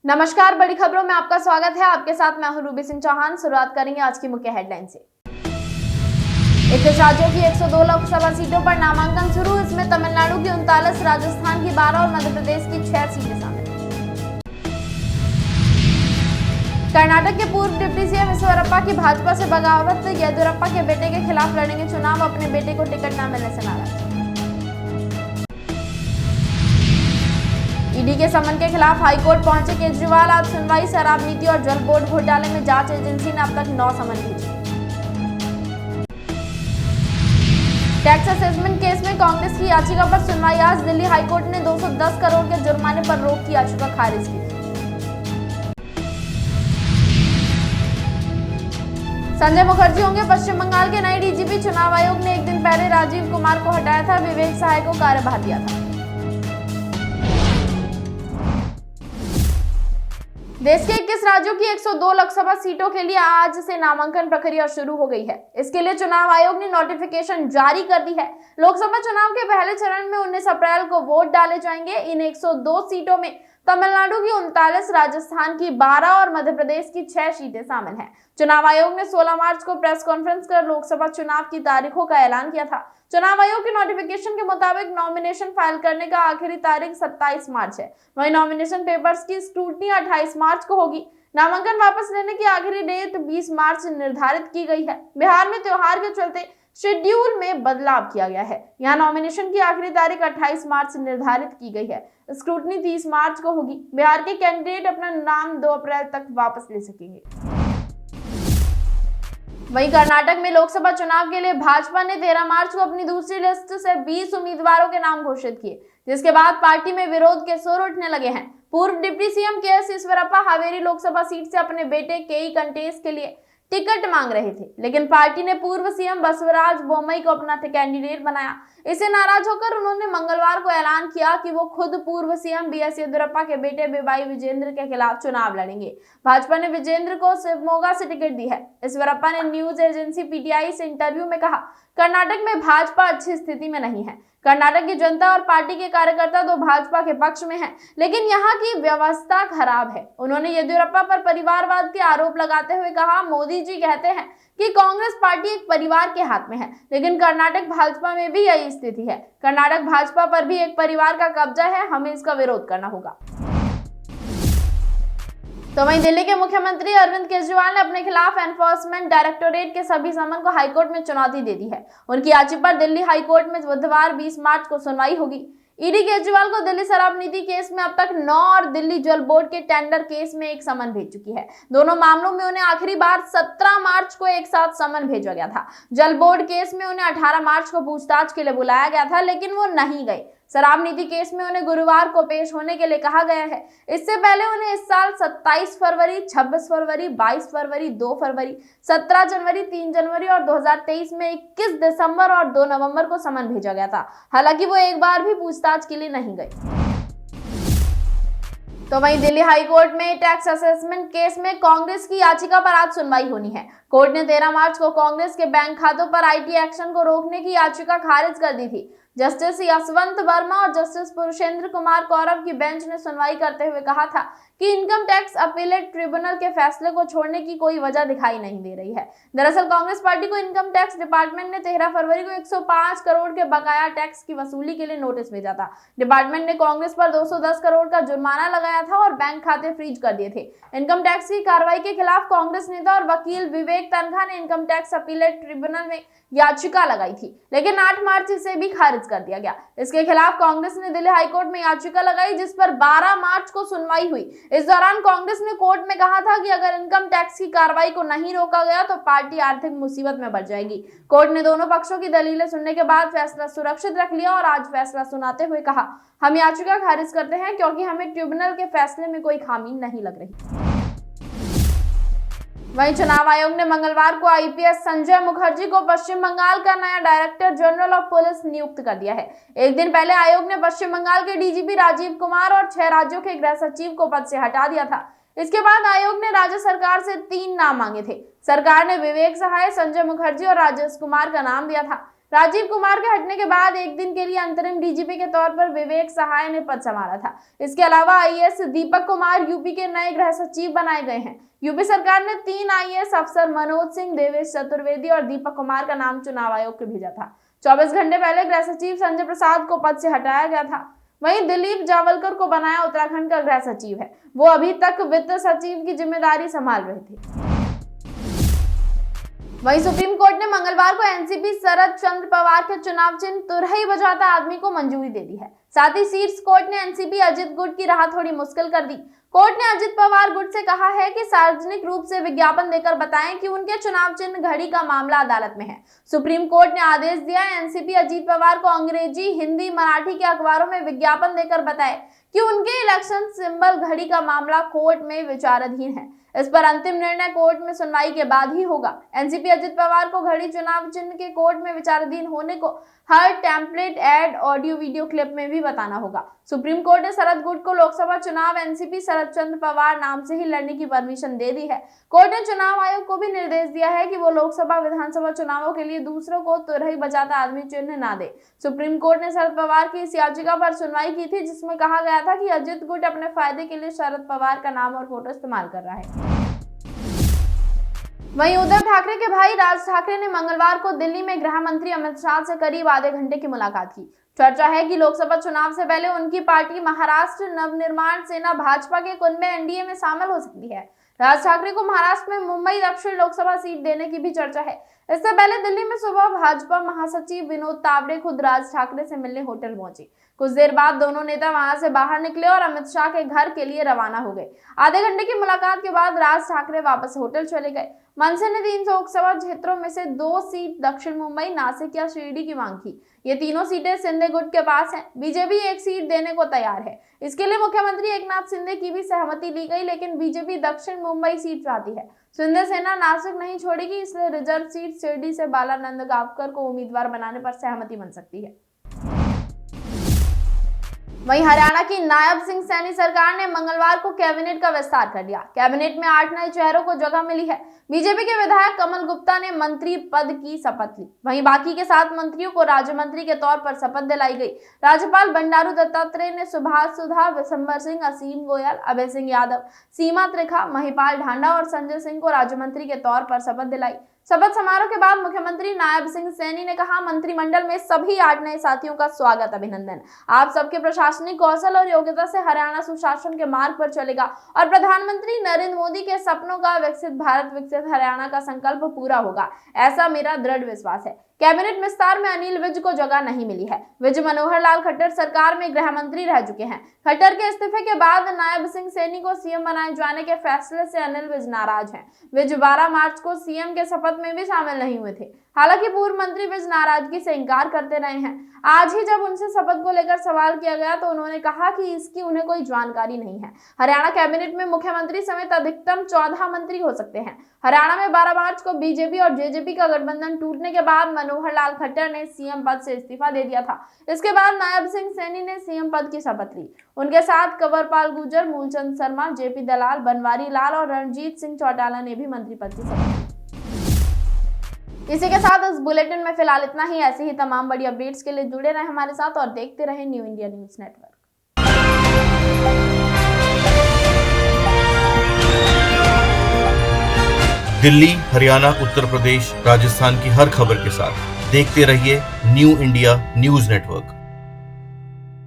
नमस्कार, बड़ी खबरों में आपका स्वागत है। आपके साथ मैं हूं रूबी सिंह चौहान। शुरुआत करेंगे आज की मुख्य हेडलाइन से। 21 राज्यों की 102 लोकसभा सीटों पर नामांकन शुरू। इसमें तमिलनाडु की 39, राजस्थान की 12 और मध्य प्रदेश की 6 सीटें शामिल हैं। कर्नाटक के पूर्व डिप्टी सीएम ईश्वरप्पा की भाजपा से बगावत। येदियुरप्पा के बेटे के खिलाफ लड़ेंगे चुनाव, अपने बेटे को टिकट न मिलने से नाराज। ईडी के समन के खिलाफ हाईकोर्ट पहुंचे केजरीवाल। आज सुनवाई। शराब नीति और जल बोर्ड घोटाले में जांच एजेंसी ने अब तक 9 समन भेजे। टैक्स असेसमेंट केस में कांग्रेस की याचिका पर सुनवाई आज। दिल्ली हाईकोर्ट ने 210 करोड़ के जुर्माने पर रोक की याचिका खारिज की। संजय मुखर्जी होंगे पश्चिम बंगाल के नए डीजीपी। चुनाव आयोग ने एक दिन पहले राजीव कुमार को हटाया था, विवेक सहाय को कार्यभार दिया था। देश के 21 राज्यों की 102 लोकसभा सीटों के लिए आज से नामांकन प्रक्रिया शुरू हो गई है। इसके लिए चुनाव आयोग ने नोटिफिकेशन जारी कर दी है। लोकसभा चुनाव के पहले चरण में 19 अप्रैल को वोट डाले जाएंगे। इन 102 सीटों में तमिलनाडु की 39, राजस्थान की 12 और मध्य प्रदेश की 6 सीटें शामिल हैं। चुनाव आयोग ने 16 मार्च को प्रेस कॉन्फ्रेंस कर लोकसभा चुनाव की तारीखों का ऐलान किया था। चुनाव आयोग के नोटिफिकेशन के मुताबिक नॉमिनेशन फाइल करने का आखिरी तारीख 27 मार्च है। वहीं नॉमिनेशन पेपर्स की स्क्रूटनी 28 मार्च को होगी। नामांकन वापस लेने की आखिरी डेट 20 मार्च निर्धारित की गई है। बिहार में त्योहार के चलते शेड्यूल में बदलाव किया गया है। यहाँ नॉमिनेशन की आखिरी तारीख 28 मार्च निर्धारित की गई है। स्क्रूटनी 30 मार्च को होगी। बिहार के कैंडिडेट अपना नाम 2 अप्रैल तक वापस ले सकेंगे। वहीं कर्नाटक में लोकसभा चुनाव के लिए भाजपा ने 13 मार्च को अपनी दूसरी लिस्ट से 20 उम्मीदवारों के नाम घोषित किए, जिसके बाद पार्टी में विरोध के सुर उठने लगे हैं। पूर्व deputy CM KS. Eshwarappa Haveri Lok Sabha seat से अपने बेटे के.ई. कंटेश के लिए टिकट मांग रहे थे, लेकिन पार्टी ने पूर्व सीएम बसवराज बोम्मई को अपना कैंडिडेट बनाया। इससे नाराज होकर उन्होंने मंगलवार को ऐलान किया कि वो खुद पूर्व सीएम बी.एस. येदियुरप्पा के बेटे बीवाई विजेंद्र के खिलाफ चुनाव लड़ेंगे। भाजपा ने विजेंद्र को शिवमोगा से टिकट दी है। ईश्वरप्पा ने न्यूज एजेंसी पीटीआई से इंटरव्यू में कहा, कर्नाटक में भाजपा अच्छी स्थिति में नहीं है। कर्नाटक की जनता और पार्टी के कार्यकर्ता तो भाजपा के पक्ष में हैं, लेकिन यहाँ की व्यवस्था खराब है। उन्होंने येदियुरप्पा पर परिवारवाद के आरोप लगाते हुए कहा, मोदी जी कहते हैं कि कांग्रेस पार्टी एक परिवार के हाथ में है, लेकिन कर्नाटक भाजपा में भी यही स्थिति है। कर्नाटक भाजपा पर भी एक परिवार का कब्जा है, हमें इसका विरोध करना होगा। तो वहीं दिल्ली के मुख्यमंत्री अरविंद केजरीवाल ने अपने खिलाफ एनफोर्समेंट डायरेक्टोरेट के सभी समन को हाईकोर्ट में चुनौती दे दी है। उनकी याचिका पर दिल्ली हाईकोर्ट में बुधवार 20 मार्च को सुनवाई होगी। ईडी केजरीवाल को दिल्ली शराब नीति केस में अब तक 9 और दिल्ली जल बोर्ड के टेंडर केस में एक समन भेज चुकी है। दोनों मामलों में उन्हें आखिरी बार 17 मार्च को एक साथ समन भेजा गया था। जल बोर्ड केस में उन्हें 18 मार्च को पूछताछ के लिए बुलाया गया था, लेकिन वो नहीं गए। शराब नीति केस में उन्हें गुरुवार को पेश होने के लिए कहा गया है। इससे पहले उन्हें इस साल 27 फरवरी, 26 फरवरी, 22 फरवरी, 2 फरवरी, 17 जनवरी, 3 जनवरी और 2023 में 21 दिसंबर और 2 नवंबर को समन भेजा गया था। हालांकि वो एक बार भी पूछताछ के लिए नहीं गए। तो वहीं दिल्ली हाईकोर्ट में टैक्स असेसमेंट केस में कांग्रेस की याचिका पर आज सुनवाई होनी है। कोर्ट ने 13 मार्च को कांग्रेस के बैंक खातों पर आईटी एक्शन को रोकने की याचिका खारिज कर दी थी। जस्टिस यशवंत वर्मा और जस्टिस पुरुषेंद्र कुमार कौरव की बेंच ने सुनवाई करते हुए कहा था कि इनकम टैक्स अपीलेट ट्रिब्यूनल के फैसले को छोड़ने की कोई वजह दिखाई नहीं दे रही है। दरअसल कांग्रेस पार्टी को इनकम टैक्स डिपार्टमेंट ने 13 फरवरी को 105 करोड़ के बकाया टैक्स की वसूली के लिए नोटिस भेजा था। डिपार्टमेंट ने कांग्रेस पर 210 करोड़ का जुर्माना लगाया था और बैंक खाते फ्रीज कर दिए थे। इनकम टैक्स की कार्रवाई के खिलाफ कांग्रेस नेता और वकील विवेक तनखा ने इनकम टैक्स अपीलेट ट्रिब्यूनल में याचिका लगाई थी, लेकिन 8 मार्च इसे भी खारिज कर दिया गया। इसके खिलाफ कांग्रेस ने दिल्ली हाईकोर्ट में याचिका लगाई, जिस पर 12 मार्च को सुनवाई हुई। इस दौरान कांग्रेस ने कोर्ट में कहा था कि अगर इनकम टैक्स की कार्रवाई को नहीं रोका गया तो पार्टी आर्थिक मुसीबत में पड़ जाएगी। कोर्ट ने दोनों पक्षों की दलीलें सुनने के बाद फैसला सुरक्षित रख लिया और आज फैसला सुनाते हुए कहा, हम याचिका खारिज करते हैं क्योंकि हमें ट्रिब्यूनल के फैसले में कोई खामी नहीं लग रही। वहीं चुनाव आयोग ने मंगलवार को आईपीएस संजय मुखर्जी को पश्चिम बंगाल का नया डायरेक्टर जनरल ऑफ पुलिस नियुक्त कर दिया है। एक दिन पहले आयोग ने पश्चिम बंगाल के डीजीपी राजीव कुमार और 6 राज्यों के गृह सचिव को पद से हटा दिया था। इसके बाद आयोग ने राज्य सरकार से 3 नाम मांगे थे। सरकार ने विवेक सहाय, संजय मुखर्जी और राजेश कुमार का नाम दिया था। राजीव कुमार के हटने के बाद एक दिन के लिए अंतरिम डीजीपी के तौर पर विवेक सहाय ने पद संभाला था। इसके अलावा आईएएस दीपक कुमार यूपी के नए गृह सचिव बनाए गए हैं। यूपी सरकार ने 3 आईएएस अफसर मनोज सिंह, देवेश चतुर्वेदी और दीपक कुमार का नाम चुनाव आयोग को भेजा था। 24 घंटे पहले गृह सचिव संजय प्रसाद को पद से हटाया गया था। वहीं दिलीप जावलकर को बनाया उत्तराखंड का गृह सचिव है। वो अभी तक वित्त सचिव की जिम्मेदारी संभाल रहे थे। वहीं सुप्रीम कोर्ट ने मंगलवार को एनसीपी शरद चंद्र पवार के चुनाव चिन्ह तुरही बजाता आदमी को मंजूरी दे दी है। साथ ही शीर्ष कोर्ट ने एनसीपी अजित गुट की राह थोड़ी मुश्किल कर दी। कोर्ट ने अजित पवार गुट से कहा है कि सार्वजनिक रूप से विज्ञापन देकर बताएं कि उनके चुनाव चिन्ह घड़ी का मामला अदालत में है। सुप्रीम कोर्ट ने आदेश दिया एनसीपी अजित पवार को अंग्रेजी, हिंदी, मराठी के अखबारों में विज्ञापन देकर बताए कि उनके इलेक्शन सिंबल घड़ी का मामला कोर्ट में विचाराधीन है। इस पर अंतिम निर्णय कोर्ट में सुनवाई के बाद ही होगा। एनसीपी अजित पवार को घड़ी चुनाव चिन्ह के कोर्ट में विचाराधीन होने को हर template, ad, audio, video clip में भी बताना होगा। सुप्रीम कोर्ट ने शरद गुट को लोकसभा चुनाव एनसीपी शरद चंद्र पवार नाम से ही लड़ने की परमिशन दे दी है। कोर्ट ने चुनाव आयोग को भी निर्देश दिया है कि वो लोकसभा, विधानसभा चुनावों के लिए दूसरों को तुरही बजाता आदमी चिन्ह ना दे। सुप्रीम कोर्ट ने शरद पवार की इस याचिका पर सुनवाई की थी, जिसमें कहा गया था कि अजित गुट अपने फायदे के लिए शरद पवार का नाम और फोटो इस्तेमाल कर रहा है। वहीं उद्धव ठाकरे के भाई राज ठाकरे ने मंगलवार को दिल्ली में गृह मंत्री अमित शाह से करीब आधे घंटे की मुलाकात की। चर्चा है कि लोकसभा चुनाव से पहले उनकी पार्टी महाराष्ट्र नवनिर्माण सेना भाजपा के कुंभ में एनडीए में शामिल हो सकती है। राज ठाकरे को महाराष्ट्र में मुंबई दक्षिण लोकसभा सीट देने की भी चर्चा है। इससे पहले दिल्ली में सुबह भाजपा महासचिव विनोद तावड़े खुद राज ठाकरे से मिलने होटल पहुंचे। कुछ देर बाद दोनों नेता वहां से बाहर निकले और अमित शाह के घर के लिए रवाना हो गए। आधे घंटे की मुलाकात के बाद राज ठाकरे वापस होटल चले गए। मनसे ने 3 लोकसभा क्षेत्रों में से 2 सीट दक्षिण मुंबई, नासिक या शिरडी की मांग की। ये तीनों सीटें शिंदे गुट के पास हैं। बीजेपी 1 सीट देने को तैयार है। इसके लिए मुख्यमंत्री एकनाथ शिंदे की भी सहमति ली गई, लेकिन बीजेपी दक्षिण मुंबई सीट चाहती है। शिंदे सेना नासिक नहीं छोड़ेगी, इसलिए रिजर्व सीट शिरडी से बालानंद गावकर को उम्मीदवार बनाने पर सहमति बन सकती है। वहीं हरियाणा की नायब सिंह सैनी सरकार ने मंगलवार को कैबिनेट का विस्तार कर दिया। कैबिनेट में 8 नए चेहरों को जगह मिली है। बीजेपी के विधायक कमल गुप्ता ने मंत्री पद की शपथ ली। वहीं बाकी के 7 मंत्रियों को राज्य मंत्री के तौर पर शपथ दिलाई गई। राज्यपाल बंडारू दत्तात्रेय ने सुभाष सुधा, विशंबर सिंह, असीम गोयल, अभय सिंह यादव, सीमा त्रिखा, महिपाल ढांडा और संजय सिंह को राज्य मंत्री के तौर पर शपथ दिलाई। शपथ समारोह के बाद मुख्यमंत्री नायब सिंह सैनी ने कहा, मंत्रिमंडल में सभी 8 नए साथियों का स्वागत, अभिनंदन। आप सबके प्रशासनिक कौशल और योग्यता से हरियाणा सुशासन के मार्ग पर चलेगा और प्रधानमंत्री नरेंद्र मोदी के सपनों का विकसित भारत, विकसित हरियाणा का संकल्प पूरा होगा, ऐसा मेरा दृढ़ विश्वास है। कैबिनेट विस्तार में अनिल विज को जगह नहीं मिली है। विज मनोहर लाल खट्टर सरकार में गृह मंत्री रह चुके हैं। खट्टर के इस्तीफे के बाद नायब सिंह सैनी को सीएम बनाए जाने के फैसले से अनिल विज नाराज हैं। विज 12 मार्च को सीएम के शपथ में भी शामिल नहीं हुए थे। हालांकि पूर्व मंत्री विज नाराजगी से इंकार करते रहे हैं। आज ही जब उनसे शपथ को लेकर सवाल किया गया तो उन्होंने कहा कि इसकी उन्हें कोई जानकारी नहीं है। हरियाणा कैबिनेट में मुख्यमंत्री समेत अधिकतम 14 मंत्री हो सकते हैं। हरियाणा में 12 मार्च को बीजेपी और जेजेपी का गठबंधन टूटने के बाद मनोहर लाल खट्टर ने सीएम पद से इस्तीफा दे दिया था। इसके बाद नायब सिंह सैनी ने सीएम पद की शपथ ली। उनके साथ कंवरपाल गुर्जर, मूलचंद शर्मा, जेपी दलाल, बनवारी लाल और रणजीत सिंह चौटाला ने भी मंत्री पद की शपथ ली। इसी के साथ इस बुलेटिन में फिलहाल इतना ही। ऐसे ही तमाम बड़ी अपडेट्स के लिए जुड़े रहें हमारे साथ और देखते रहें new India news network. Delhi, Haryana, Uttar Pradesh, Rajasthan की हर खबर के साथ देखते रहिए न्यू इंडिया न्यूज नेटवर्क।